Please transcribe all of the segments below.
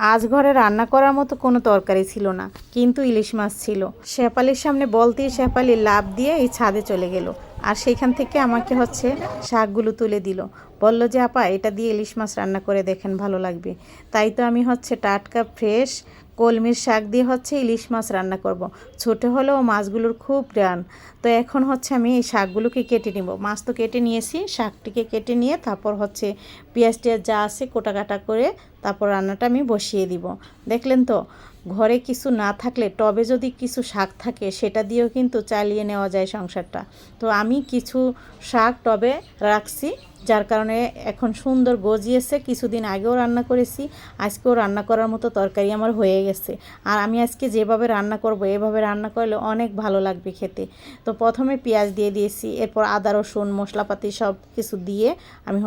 আজ ঘরে রান্না করার মতো কোনো তরকারি ছিল না, কিন্তু ইলিশ মাছ ছিল। শেফালির সামনে বলতেই শেফালি লাফ দিয়ে এই ছাদে চলে গেল, আর সেইখান থেকে আমাকে শাকগুলো তুলে দিল। বলল যে আপা, এটা দিয়ে ইলিশ মাছ রান্না করে দেখেন, ভালো লাগবে। তাই তো আমি টাটকা ফ্রেশ কলমির শাক দিয়ে ইলিশ মাছ রান্না করব। ছোট হলেও মাছগুলোর খুব গ্রান। তো এখন আমি এই শাকগুলোকে কেটে নিব। মাছ তো কেটে নিয়েছি, শাকটিকে কেটে নিয়ে তারপর পেঁয়াজ টিয়াজ যা আছে কোটা কাটা করে তারপর রান্নাটা আমি বসিয়ে দিব। দেখলেন তো, ঘরে কিছু না থাকলে টবে যদি কিছু শাক থাকে সেটা দিয়েও কিন্তু চালিয়ে নেওয়া যায় সংসারটা। তো আমি কিছু শাক টবে রাখছি, যার কারণে এখন সুন্দর গজিয়েছে। কিছুদিন আগেও রান্না করেছি, আজকেও রান্না করার মতো তরকারি আমার হয়ে গেছে। আর আমি আজকে যেভাবে রান্না করব, এভাবে রান্না করলে অনেক ভালো লাগবে খেতে। তো প্রথমে পেঁয়াজ দিয়ে দিয়েছি, এরপর আদা রসুন মশলাপাতি সব কিছু দিয়ে আমি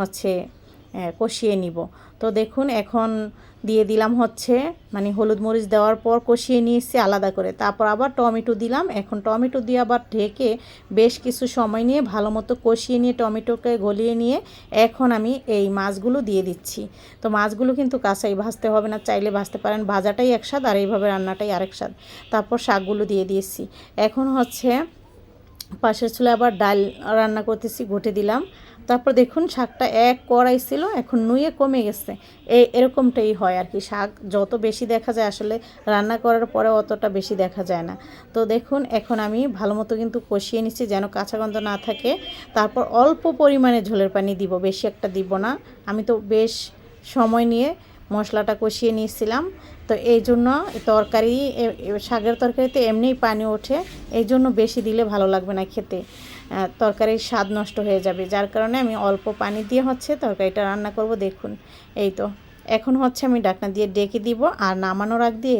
কষিয়ে নিব। তো দেখুন, এখন দিয়ে দিলাম হলুদ মরিচ দেওয়ার পর কষিয়ে নিয়েছি আলাদা করে। তারপর আবার টমেটো দিলাম। এখন টমেটো দিয়ে আবার ঢেকে বেশ কিছু সময় নিয়ে ভালো মতো কষিয়ে নিয়ে টমেটোকে গলিয়ে নিয়ে এখন আমি এই মাছগুলো দিয়ে দিচ্ছি। তো মাছগুলো কিন্তু কাঁচাই ভাজতে হবে না, চাইলে ভাজতে পারেন। ভাজাটাই এক স্বাদ আর এইভাবে রান্নাটাই আরেক স্বাদ। তারপর শাকগুলো দিয়ে দিয়েছি। এখন পাশের চুলায় আবার ডাল রান্না করতেছি, ঘুটে দিলাম। তারপর দেখুন, শাকটা এক কড়াই ছিল, এখন নুয়ে কমে গেছে। এরকমটাই হয় আর কি। শাক যত বেশি দেখা যায় আসলে রান্না করার পরে অতটা বেশি দেখা যায় না। তো দেখুন, এখন আমি ভালো মতো কিন্তু কষিয়ে নিচ্ছি যেন কাঁচা গন্ধ না থাকে। তারপর অল্প পরিমাণে ঝোলের পানি দিব, বেশি একটা দিব না। আমি তো বেশ সময় নিয়ে মশলাটা কষিয়ে নিয়েছিলাম। তো এই জন্য শাকের তরকারিতে এমনিই পানি ওঠে, এই জন্য বেশি দিলে ভালো লাগবে না খেতে, তরকারির স্বাদ নষ্ট হয়ে যাবে। যার কারণে আমি অল্প পানি দিয়ে তরকারিটা রান্না করব। দেখুন, এই তো এখন আমি ঢাকনা দিয়ে ডেকে দিব, আর নামানোর আগ দিয়ে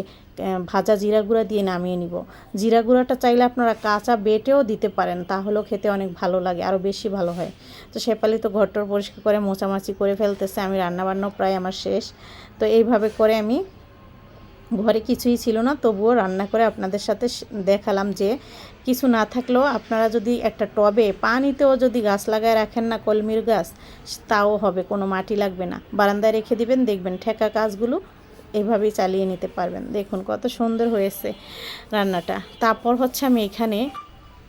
ভাজা জিরা গুঁড়া দিয়ে নামিয়ে নিব। জিরা গুঁড়াটা চাইলে আপনারা কাঁচা বেটেও দিতে পারেন, তাহলেও খেতে অনেক ভালো লাগে, আরও বেশি ভালো হয়। তো শেফালি তো ঘরটর পরিষ্কার করে মোছামাছি করে ফেলতেছে, আমি রান্নাবান্নাও প্রায় আমার শেষ। তো এইভাবে করে আমি, ঘরে কিছুই ছিল না তবুও রান্না করে আপনাদের সাথে দেখালাম যে কিছু না থাকলেও আপনারা যদি একটা টবে পানিতেও যদি গাছ লাগায় রাখেন না, কলমির গাছ, তাও হবে, কোনো মাটি লাগবে না। বারান্দায় রেখে দিবেন, দেখবেন ঠেকা কাজগুলো এইভাবেই চালিয়ে নিতে পারবেন। দেখুন কত সুন্দর হয়েছে রান্নাটা। তারপর আমি এখানে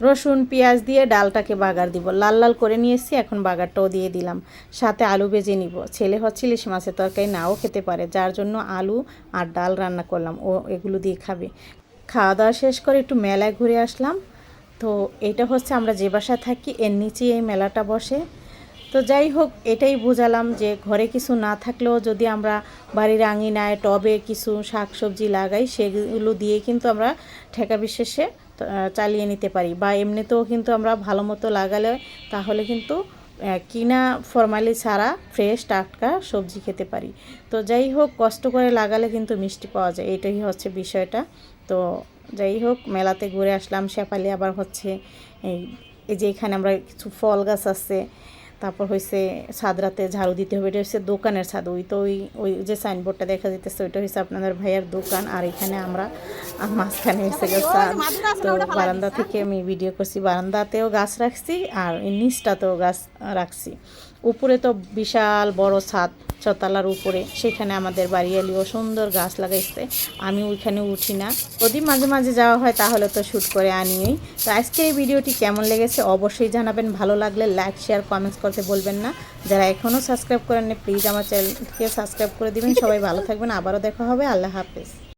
রসুন পেঁয়াজ দিয়ে ডালটাকে বাগার দিব, লাল লাল করে নিয়েছি। এখন বাগারটাও দিয়ে দিলাম, সাথে আলু ভেজে নিব। ছেলে ইলিশ মাছের তরকারি নাও খেতে পারে, যার জন্য আলু আর ডাল রান্না করলাম, ও এগুলো দিয়ে খাবে। খাওয়া দাওয়া শেষ করে একটু মেলায় ঘুরে আসলাম। তো এটা আমরা যে বাসায় থাকি এর নিচেই এই মেলাটা বসে। তো যাই হোক, এটাই বোঝালাম যে ঘরে কিছু না থাকলেও যদি আমরা বাড়ির আঙিনায় টবে কিছু শাক সবজি লাগাই, সেগুলো দিয়ে কিন্তু আমরা ঠেকা বিশেষে চালিয়ে নিতে পারি। বা এমনিতেও কিন্তু আমরা ভালো মতো লাগালে তাহলে কিন্তু কিনা ফরমালি ছাড়া ফ্রেশ টাটকা সবজি খেতে পারি। তো যাই হোক, কষ্ট করে লাগালে কিন্তু মিষ্টি পাওয়া যায়, এটাই বিষয়টা। তো যাই হোক, মেলাতে ঘুরে আসলাম। শেফালি আবার এই যে এখানে আমরা কিছু ফল গাছ আছে। তারপর ছাদরাতে ঝাড়ু দিতে হবে, এটা দোকানের ছাদ। ওই যে সাইনবোর্ডটা দেখা যেতেছে ওইটা আপনাদের ভাইয়ার দোকান। আর এখানে আমরা মাঝখানে ছাদ। তো বারান্দা থেকে আমি ভিডিও করছি, বারান্দাতেও গাছ রাখছি আর নিচটাতেও গাছ রাখছি। উপরে তো বিশাল বড় ছাদ, ছতলার উপরে, সেখানে আমাদের বাড়িয়ালিও সুন্দর গাছ লাগাইছে। আমি ওইখানে উঠি না, যদি মাঝে মাঝে যাওয়া হয় তাহলে তো শ্যুট করে আনিই। তো আজকে এই ভিডিওটি কেমন লেগেছে অবশ্যই জানাবেন। ভালো লাগলে লাইক শেয়ার কমেন্টস করতে বলবেন না। যারা এখনও সাবস্ক্রাইব করেননি প্লিজ আমার চ্যানেলকে সাবস্ক্রাইব করে দিবেন। সবাই ভালো থাকবেন, আবারও দেখা হবে। আল্লাহ হাফেজ।